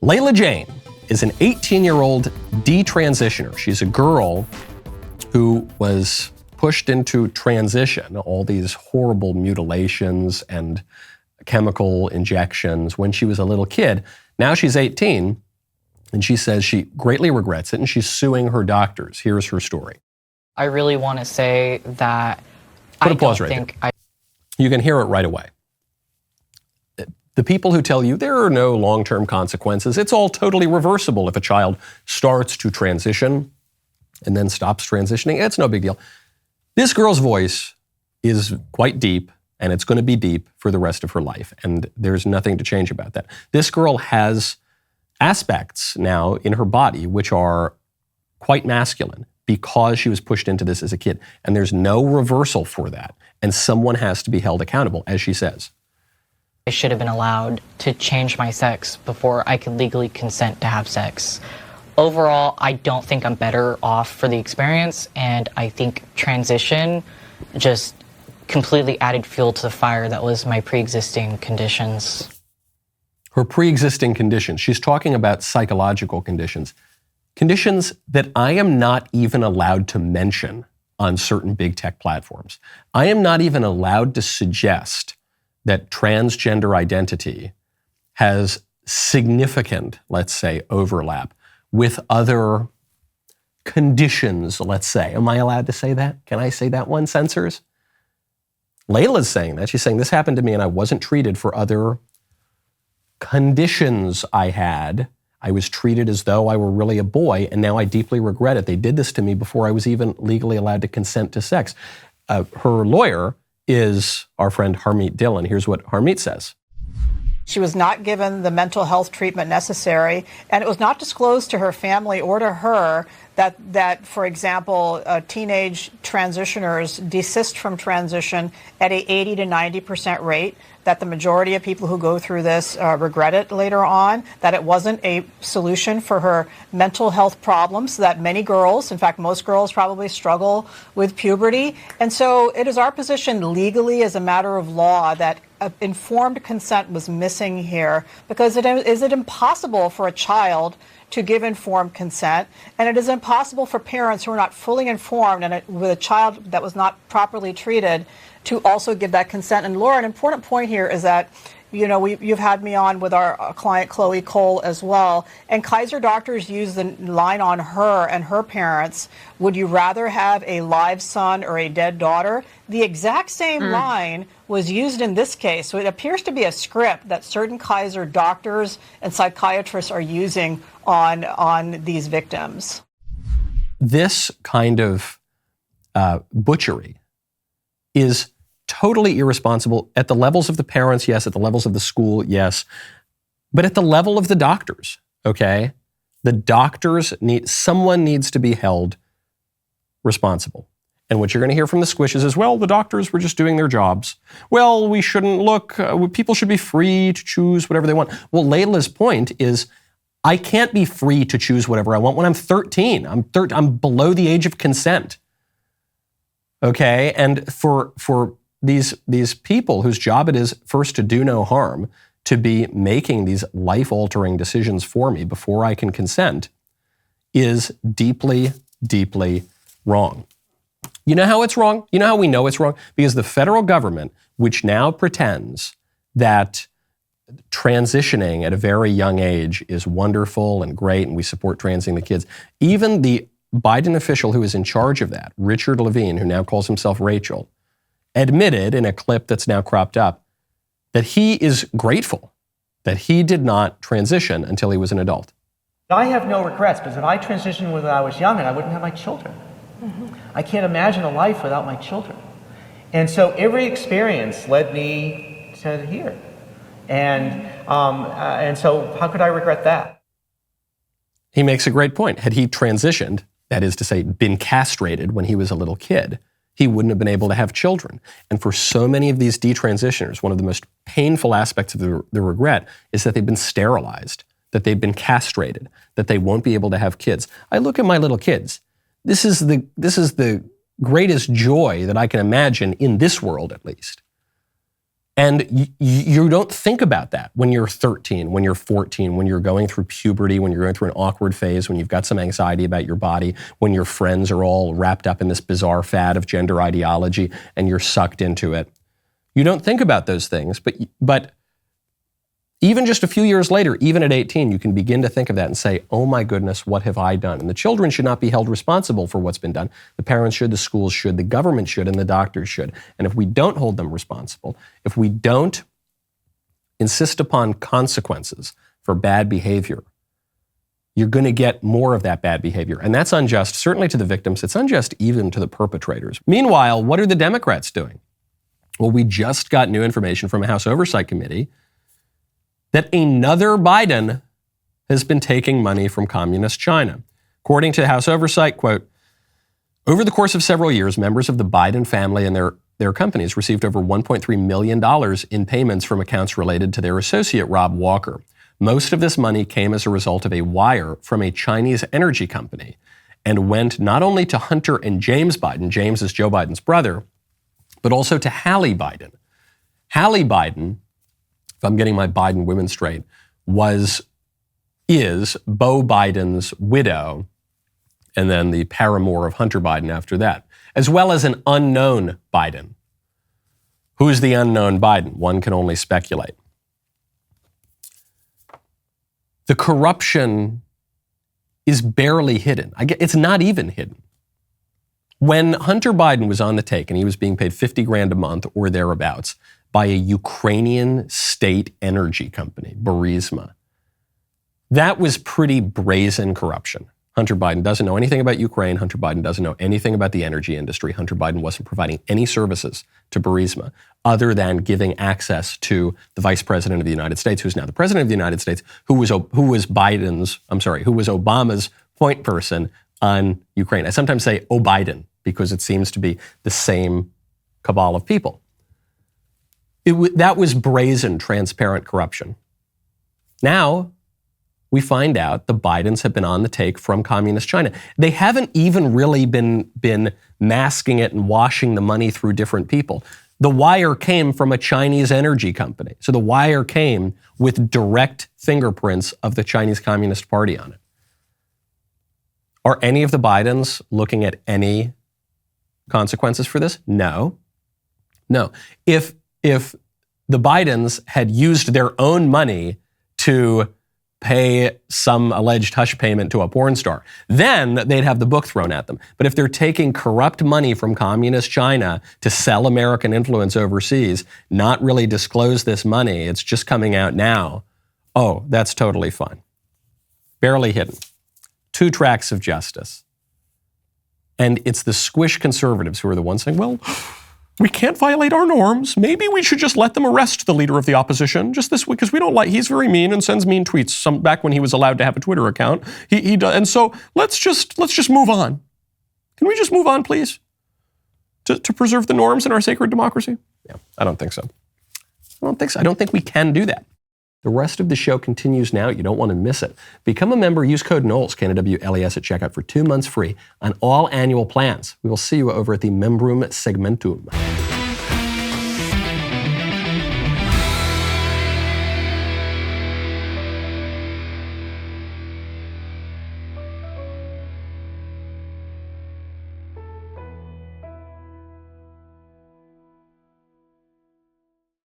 Layla Jane is an 18-year-old detransitioner. She's a girl who was pushed into transition, all these horrible mutilations and chemical injections when she was a little kid. Now she's 18, and she says she greatly regrets it, and she's suing her doctors. Here's her story. I really want to say that Put a pause right there. You can hear it right away. The people who tell you there are no long-term consequences, it's all totally reversible if a child starts to transition and then stops transitioning, it's no big deal. This girl's voice is quite deep, and it's going to be deep for the rest of her life, and there's nothing to change about that. This girl has aspects now in her body which are quite masculine because she was pushed into this as a kid, and there's no reversal for that, and someone has to be held accountable, as she says. I should have been allowed to change my sex before I could legally consent to have sex. Overall, I don't think I'm better off for the experience, and I think transition just completely added fuel to the fire that was my pre-existing conditions. Her pre-existing conditions. She's talking about psychological conditions. Conditions that I am not even allowed to mention on certain big tech platforms. I am not even allowed to suggest that transgender identity has significant, let's say, overlap with other conditions, let's say. Am I allowed to say that? Can I say that one, censors? Layla's saying that. She's saying this happened to me and I wasn't treated for other conditions I had. I was treated as though I were really a boy, and now I deeply regret it. They did this to me before I was even legally allowed to consent to sex. Her lawyer is our friend Harmeet Dillon. Here's what Harmeet says. She was not given the mental health treatment necessary, and it was not disclosed to her family or to her that for example, teenage transitioners desist from transition at a 80 to 90% rate, that the majority of people who go through this regret it later on, that it wasn't a solution for her mental health problems, that many girls, in fact, most girls probably struggle with puberty. And so it is our position legally as a matter of law that informed consent was missing here, because is it impossible for a child to give informed consent, and it is impossible for parents who are not fully informed and with a child that was not properly treated to also give that consent. And Laura, an important point here is that, you know, you've had me on with our client Chloe Cole as well, and Kaiser doctors use the line on her and her parents, would you rather have a live son or a dead daughter? The exact same line was used in this case. So it appears to be a script that certain Kaiser doctors and psychiatrists are using on these victims. This kind of butchery is totally irresponsible at the levels of the parents, yes, at the levels of the school, yes, but at the level of the doctors, okay? The doctors someone needs to be held responsible. And what you're going to hear from the squishes is, well, the doctors were just doing their jobs. Well, we shouldn't look, people should be free to choose whatever they want. Well, Layla's point is, I can't be free to choose whatever I want when I'm 13. I'm below the age of consent. Okay, and for these people whose job it is first to do no harm, to be making these life-altering decisions for me before I can consent, is deeply, deeply wrong. You know how it's wrong? You know how we know it's wrong? Because the federal government, which now pretends that transitioning at a very young age is wonderful and great, and we support transing the kids, even the Biden official who is in charge of that, Richard Levine, who now calls himself Rachel, admitted in a clip that's now cropped up that he is grateful that he did not transition until he was an adult. I have no regrets, because if I transitioned when I was young, and I wouldn't have my children. I can't imagine a life without my children. And so every experience led me to here. And so how could I regret that? He makes a great point. Had he transitioned, that is to say, been castrated when he was a little kid, he wouldn't have been able to have children. And for so many of these detransitioners, one of the most painful aspects of the regret is that they've been sterilized, that they've been castrated, that they won't be able to have kids. I look at my little kids. This is the greatest joy that I can imagine in this world, at least. And you don't think about that when you're 13, when you're 14, when you're going through puberty, when you're going through an awkward phase, when you've got some anxiety about your body, when your friends are all wrapped up in this bizarre fad of gender ideology and you're sucked into it. You don't think about those things, but even just a few years later, even at 18, you can begin to think of that and say, oh my goodness, what have I done? And the children should not be held responsible for what's been done. The parents should, the schools should, the government should, and the doctors should. And if we don't hold them responsible, if we don't insist upon consequences for bad behavior, you're going to get more of that bad behavior. And that's unjust, certainly to the victims. It's unjust even to the perpetrators. Meanwhile, what are the Democrats doing? Well, we just got new information from a House Oversight Committee that another Biden has been taking money from communist China. According to House Oversight, quote, over the course of several years, members of the Biden family and their companies received over $1.3 million in payments from accounts related to their associate, Rob Walker. Most of this money came as a result of a wire from a Chinese energy company and went not only to Hunter and James Biden, James is Joe Biden's brother, but also to Hallie Biden. Hallie Biden, if I'm getting my Biden women straight, is Beau Biden's widow, and then the paramour of Hunter Biden after that, as well as an unknown Biden. Who's the unknown Biden? One can only speculate. The corruption is barely hidden. It's not even hidden. When Hunter Biden was on the take and he was being paid $50,000 a month or thereabouts by a Ukrainian state energy company, Burisma, that was pretty brazen corruption. Hunter Biden doesn't know anything about Ukraine. Hunter Biden doesn't know anything about the energy industry. Hunter Biden wasn't providing any services to Burisma other than giving access to the vice president of the United States, who's now the president of the United States, who was Obama's point person on Ukraine. I sometimes say Biden because it seems to be the same cabal of people. That was brazen, transparent corruption. Now, we find out the Bidens have been on the take from communist China. They haven't even really been masking it and washing the money through different people. The wire came from a Chinese energy company. So the wire came with direct fingerprints of the Chinese Communist Party on it. Are any of the Bidens looking at any consequences for this? No. If the Bidens had used their own money to pay some alleged hush payment to a porn star, then they'd have the book thrown at them. But if they're taking corrupt money from communist China to sell American influence overseas, not really disclose this money, it's just coming out now, oh, that's totally fine. Barely hidden. 2 tracks of justice. And it's the squish conservatives who are the ones saying, well, we can't violate our norms. Maybe we should just let them arrest the leader of the opposition just this week because we don't like, he's very mean and sends mean tweets. Back when he was allowed to have a Twitter account, he does. And so let's just move on. Can we just move on, please? To preserve the norms in our sacred democracy? Yeah, I don't think so. I don't think we can do that. The rest of the show continues now. You don't want to miss it. Become a member. Use code Knowles, KNWLES, at checkout for 2 months free on all annual plans. We will see you over at the Membrum Segmentum.